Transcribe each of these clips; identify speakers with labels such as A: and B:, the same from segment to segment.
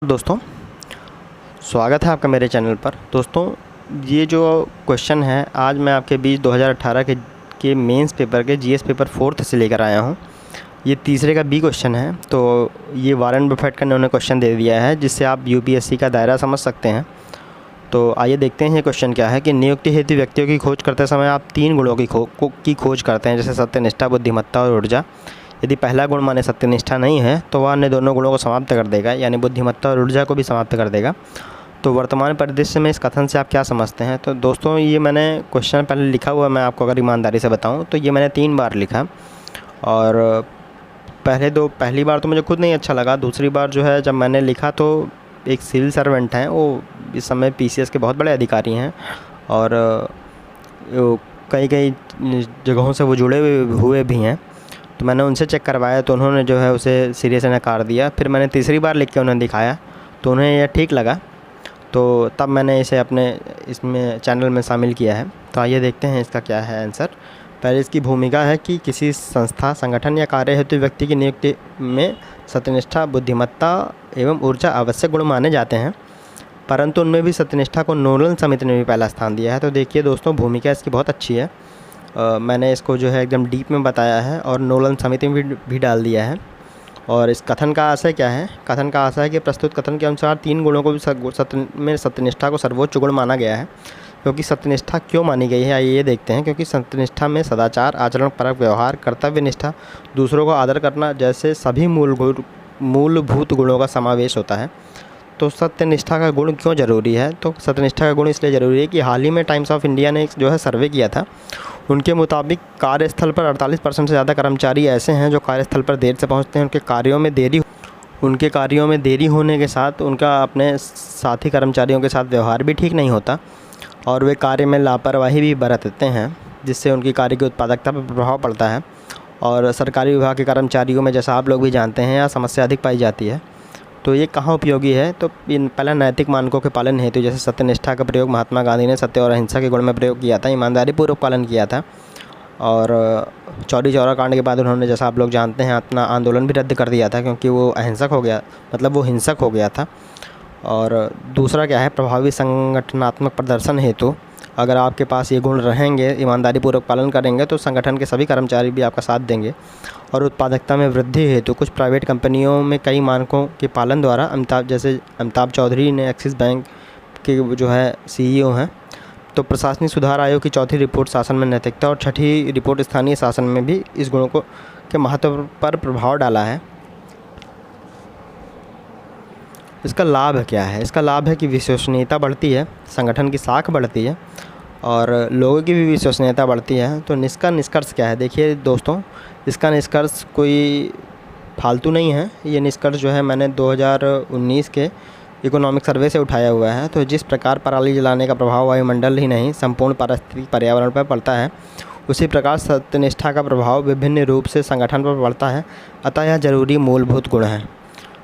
A: दोस्तों, स्वागत है आपका मेरे चैनल पर। दोस्तों, ये जो क्वेश्चन है आज मैं आपके बीच 2018 के मेंस पेपर के जीएस पेपर 4th से लेकर आया हूँ। ये तीसरे का बी क्वेश्चन है। तो ये वारेन बफेट का इन्होंने क्वेश्चन दे दिया है जिससे आप यूपीएससी का दायरा समझ सकते हैं। तो आइए देखते हैं ये क्वेश्चन क्या है कि नियुक्ति हेतु व्यक्तियों की खोज करते समय आप 3 गुणों की खोज करते हैं, जैसे सत्यनिष्ठा, बुद्धिमत्ता और ऊर्जा। यदि पहला गुण माने सत्यनिष्ठा नहीं है तो वह अन्य दोनों गुणों को समाप्त कर देगा, यानी बुद्धिमत्ता और ऊर्जा को भी समाप्त कर देगा। तो वर्तमान परिदृश्य में इस कथन से आप क्या समझते हैं? तो दोस्तों, ये मैंने क्वेश्चन पहले लिखा हुआ, मैं आपको अगर ईमानदारी से बताऊं तो ये मैंने 3 बार लिखा। और पहली बार तो मुझे खुद नहीं अच्छा लगा। दूसरी बार जो है जब मैंने लिखा तो एक सिविल सर्वेंट हैं, वो इस समय पीसीएस के बहुत बड़े अधिकारी हैं और कई कई जगहों से वो जुड़े हुए भी हैं। तो मैंने उनसे चेक करवाया तो उन्होंने जो है उसे सीरियस नकार दिया। फिर मैंने तीसरी बार लिख के उन्हें दिखाया तो उन्हें यह ठीक लगा, तो तब मैंने इसे अपने इसमें चैनल में शामिल किया है। तो आइए देखते हैं इसका क्या है आंसर। पहले इसकी भूमिका है कि किसी संस्था, संगठन या कार्य हेतु व्यक्ति की नियुक्ति में सत्यनिष्ठा, बुद्धिमत्ता एवं ऊर्जा आवश्यक गुण माने जाते हैं, परंतु उनमें भी सत्यनिष्ठा को नोडल समिति ने भी पहला स्थान दिया है। तो देखिए दोस्तों, भूमिका इसकी बहुत अच्छी है। मैंने इसको जो है एकदम डीप में बताया है और नोलन समिति में भी डाल दिया है। और इस कथन का आशय क्या है? कथन का आशय है कि प्रस्तुत कथन के अनुसार 3 गुणों को भी सत्यनिष्ठा को सर्वोच्च गुण माना गया है। क्योंकि सत्यनिष्ठा क्यों मानी गई है आइए ये देखते हैं। क्योंकि सत्यनिष्ठा में सदाचार, आचरण परक व्यवहार, कर्तव्य निष्ठा, दूसरों को आदर करना जैसे सभी मूलभूत गुणों का समावेश होता है। तो सत्यनिष्ठा का गुण क्यों ज़रूरी है? तो सत्यनिष्ठा का गुण इसलिए ज़रूरी है कि हाल ही में टाइम्स ऑफ इंडिया ने एक जो है सर्वे किया था। उनके मुताबिक कार्यस्थल पर 48% से ज़्यादा कर्मचारी ऐसे हैं जो कार्यस्थल पर देर से पहुंचते हैं। उनके कार्यों में देरी होने के साथ उनका अपने साथी कर्मचारियों के साथ व्यवहार भी ठीक नहीं होता और वे कार्य में लापरवाही भी बरतते हैं, जिससे उनकी कार्य की उत्पादकता पर प्रभाव पड़ता है। और सरकारी विभाग के कर्मचारियों में, जैसा आप लोग भी जानते हैं, यह समस्या अधिक पाई जाती है। तो ये कहाँ उपयोगी है? तो पहला नैतिक मानकों के पालन हेतु, जैसे सत्यनिष्ठा का प्रयोग महात्मा गांधी ने सत्य और अहिंसा के गुण में प्रयोग किया था, ईमानदारी पूर्वक पालन किया था। और चौरी चौरा कांड के बाद उन्होंने, जैसा आप लोग जानते हैं, अपना आंदोलन भी रद्द कर दिया था क्योंकि वो अहिंसक हो गया, मतलब वो हिंसक हो गया था। और दूसरा क्या है? प्रभावी संगठनात्मक प्रदर्शन हेतु, अगर आपके पास ये गुण रहेंगे, ईमानदारी पूर्वक पालन करेंगे, तो संगठन के सभी कर्मचारी भी आपका साथ देंगे। और उत्पादकता में वृद्धि हेतु, कुछ प्राइवेट कंपनियों में कई मानकों के पालन द्वारा अमिताभ चौधरी ने एक्सिस बैंक के जो है सीईओ हैं। तो प्रशासनिक सुधार आयोग की 4थी रिपोर्ट शासन में नैतिकता और 6ठी रिपोर्ट स्थानीय शासन में भी इस गुणों के महत्व पर प्रभाव डाला है। इसका लाभ क्या है? इसका लाभ है कि विश्वसनीयता बढ़ती है, संगठन की साख बढ़ती है और लोगों की भी विश्वसनीयता बढ़ती है। तो इसका निष्कर्ष क्या है? देखिए दोस्तों, इसका निष्कर्ष कोई फालतू नहीं है। ये निष्कर्ष जो है मैंने 2019 के इकोनॉमिक सर्वे से उठाया हुआ है। तो जिस प्रकार पराली जलाने का प्रभाव वायुमंडल ही नहीं संपूर्ण पारिस्थितिक पर्यावरण पर पड़ता है, उसी प्रकार सत्यनिष्ठा का प्रभाव विभिन्न रूप से संगठन पर पड़ता है। अतः यह जरूरी मूलभूत गुण है।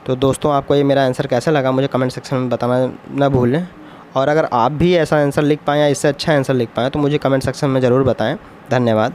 A: तो दोस्तों, आपको ये मेरा आंसर कैसा लगा मुझे कमेंट सेक्शन में बताना न भूलें। और अगर आप भी ऐसा आंसर लिख पाएँ या इससे अच्छा आंसर लिख पाएँ तो मुझे कमेंट सेक्शन में ज़रूर बताएं। धन्यवाद।